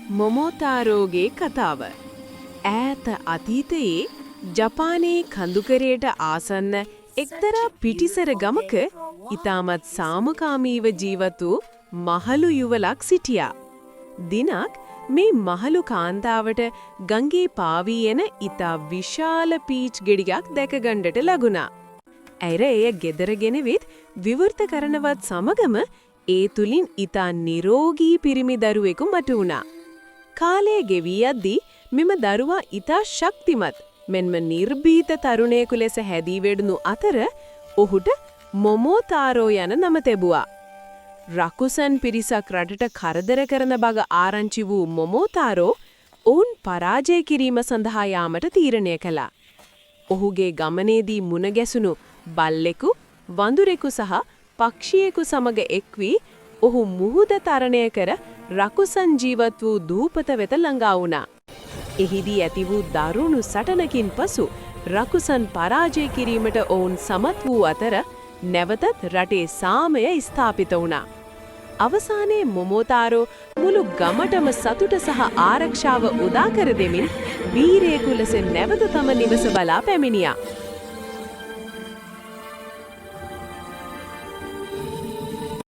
මොමෝතාරෝගේ කතාව. ඈත අතීතයේ ජපානයේ කඳුකරයට ආසන්න එක්තරා පිටිසර ගමක ඊටමත් සාමකාමීව ජීවත් වූ මහලු යුවලක් සිටියා. දිනක් මේ මහලු කාන්තාවට ගඟේ පාවී එන ඊටා විශාල පීච් ගෙඩියක් දැකගන්නට ලැබුණා. ඇයර එය ගෙදර ගෙනවිත් විවෘත කරනවත් සමගම ඒ තුලින් ඊටා නිරෝගී පිරිමි දරුවෙකු මතු වුණා. කාලය ගෙවී යද්දී මෙම දරුවා ඊටා ශක්තිමත් මෙන්ම නිර්භීත තරුණයෙකු ලෙස හැදී වැඩුණු අතර ඔහුට මොමෝතාරෝ යන නම ලැබුවා. රකුසන් පිරිසක් රටට කරදර කරන බව ආරංචි වූ මොමෝතාරෝ ඔවුන් පරාජය කිරීම සඳහා යාමට තීරණය කළා. ඔහුගේ ගමනේදී මුණ ගැසුණු බල්ලෙකු, වඳුරෙකු සහ පක්ෂියෙකු සමග එක් වී ඔහු මුහුද තරණය කර රකුසන් ජීවත් වූ දූපත වෙත ළඟා වුණා. එහිදී ඇති වූ දරුණු සටනකින් පසු රකුසන් පරාජය කිරීමට ඔවුන් සමත් වූ අතර නැවතත් රටේ සාමය ස්ථාපිත වුණා. අවසානයේ මොමෝතාරෝ මුළු ගමටම සතුට සහ ආරක්ෂාව උදා කර දෙමින් වීරයෙකු ලෙස නැවත තම නිවස බලා පැමිණියා.